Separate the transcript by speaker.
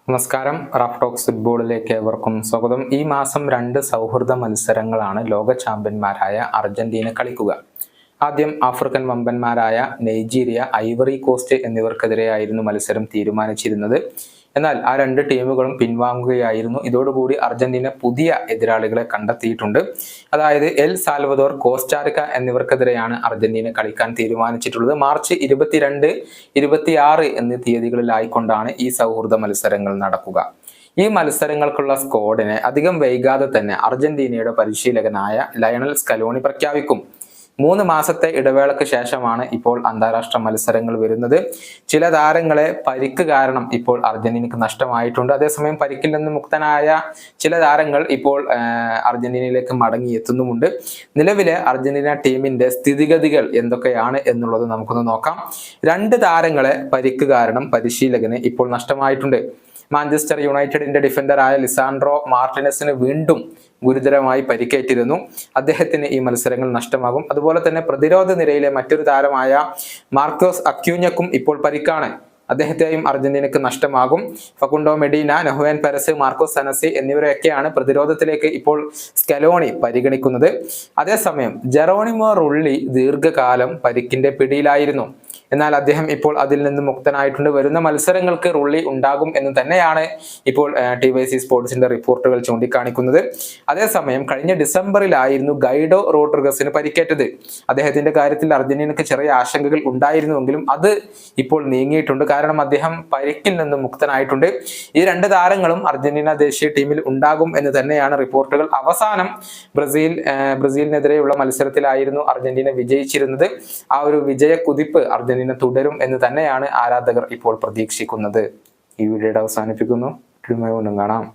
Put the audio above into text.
Speaker 1: നമസ്കാരം. Raf talks ഫുട്ബോളിലേക്ക് ഏവർക്കും സ്വാഗതം. ഈ മാസം 2 സൗഹൃദ മത്സരങ്ങളാണ് ലോക ചാമ്പ്യന്മാരായ അർജന്റീന കളിക്കുക. ആദ്യം ആഫ്രിക്കൻ വമ്പന്മാരായ നൈജീരിയ, ഐവറി കോസ്റ്റ് എന്നിവർക്കെതിരെയായിരുന്നു മത്സരം തീരുമാനിച്ചിരുന്നത്. എന്നാൽ ആ 2 ടീമുകളും പിൻവാങ്ങുകയായിരുന്നു. ഇതോടുകൂടി അർജന്റീന പുതിയ എതിരാളികളെ കണ്ടെത്തിയിട്ടുണ്ട്. അതായത് എൽ സാൽവദോർ, കോസ്റ്റാറിക്ക എന്നിവർക്കെതിരെയാണ് അർജന്റീന കളിക്കാൻ തീരുമാനിച്ചിട്ടുള്ളത്. മാർച്ച് 22, 26 എന്നീ തീയതികളിലായിക്കൊണ്ടാണ് ഈ സൗഹൃദ മത്സരങ്ങൾ നടക്കുക. ഈ മത്സരങ്ങൾക്കുള്ള സ്ക്വാഡിനെ അധികം വൈകാതെ തന്നെ അർജന്റീനയുടെ പരിശീലകനായ ലയണൽ സ്കലോണി പ്രഖ്യാപിക്കും. 3 മാസത്തെ ഇടവേളയ്ക്ക് ശേഷമാണ് ഇപ്പോൾ അന്താരാഷ്ട്ര മത്സരങ്ങൾ വരുന്നത്. ചില താരങ്ങളെ പരിക്ക് കാരണം ഇപ്പോൾ അർജന്റീനക്ക് നഷ്ടമായിട്ടുണ്ട്. അതേസമയം പരിക്കിൽ നിന്ന് മുക്തനായ ചില താരങ്ങൾ ഇപ്പോൾ അർജന്റീനയിലേക്ക് മടങ്ങിയെത്തുന്നുമുണ്ട്. നിലവിലെ അർജന്റീന ടീമിന്റെ സ്ഥിതിഗതികൾ എന്തൊക്കെയാണ് എന്നുള്ളത് നമുക്കൊന്ന് നോക്കാം. 2 താരങ്ങളെ പരിക്ക് കാരണം പരിശീലകന് ഇപ്പോൾ നഷ്ടമായിട്ടുണ്ട്. മാഞ്ചസ്റ്റർ യുണൈറ്റഡിന്റെ ഡിഫൻഡറായ ലിസാൻഡ്രോ മാർട്ടിനസിന് വീണ്ടും ഗുരുതരമായി പരിക്കേറ്റിരുന്നു. അദ്ദേഹത്തിന് ഈ മത്സരങ്ങൾ നഷ്ടമാകും. അതുപോലെ തന്നെ പ്രതിരോധ നിരയിലെ മറ്റൊരു താരമായ മാർക്കോസ് അക്യൂഞ്ഞക്കും ഇപ്പോൾ പരിക്കാണ്. അദ്ദേഹത്തെയും അർജന്റീനക്ക് നഷ്ടമാകും. ഫകുണ്ടോ മെഡീന, നൊഹോവൻ പെരസ്, മാർക്കോസ് സനസി എന്നിവരെയൊക്കെയാണ് പ്രതിരോധത്തിലേക്ക് ഇപ്പോൾ സ്കലോണി പരിഗണിക്കുന്നത്. അതേസമയം ജെറോണിമോ റുള്ളി ദീർഘകാലം പരിക്കിന്റെ പിടിയിലായിരുന്നു. എന്നാൽ അദ്ദേഹം ഇപ്പോൾ അതിൽ നിന്ന് മുക്തനായിട്ടുണ്ട്. വരുന്ന മത്സരങ്ങൾക്ക് റുള്ളി ഉണ്ടാകും എന്ന് തന്നെയാണ് ഇപ്പോൾ TYC സ്പോർട്സിന്റെ റിപ്പോർട്ടുകൾ ചൂണ്ടിക്കാണിക്കുന്നത്. അതേസമയം കഴിഞ്ഞ ഡിസംബറിലായിരുന്നു ഗൈഡോ റോഡ്രിഗസിന് പരിക്കേറ്റത്. അദ്ദേഹത്തിന്റെ കാര്യത്തിൽ അർജന്റീനക്ക് ചെറിയ ആശങ്കകൾ ഉണ്ടായിരുന്നുവെങ്കിലും അത് ഇപ്പോൾ നീങ്ങിയിട്ടുണ്ട്. കാരണം അദ്ദേഹം പരിക്കിൽ നിന്ന് മുക്തനായിട്ടുണ്ട്. ഈ 2 താരങ്ങളും അർജന്റീന ദേശീയ ടീമിൽ ഉണ്ടാകും എന്ന് തന്നെയാണ് റിപ്പോർട്ടുകൾ. അവസാനം ബ്രസീലിനെതിരെയുള്ള മത്സരത്തിലായിരുന്നു അർജന്റീന വിജയിച്ചിരുന്നത്. ആ ഒരു വിജയ കുതിപ്പ് അർജന്റീന തുടരും എന്ന് തന്നെയാണ് ആരാധകർ ഇപ്പോൾ പ്രതീക്ഷിക്കുന്നത്. ഈ വീഡിയോയുടെ അവസാനിപ്പിക്കുന്നു. കാണാം.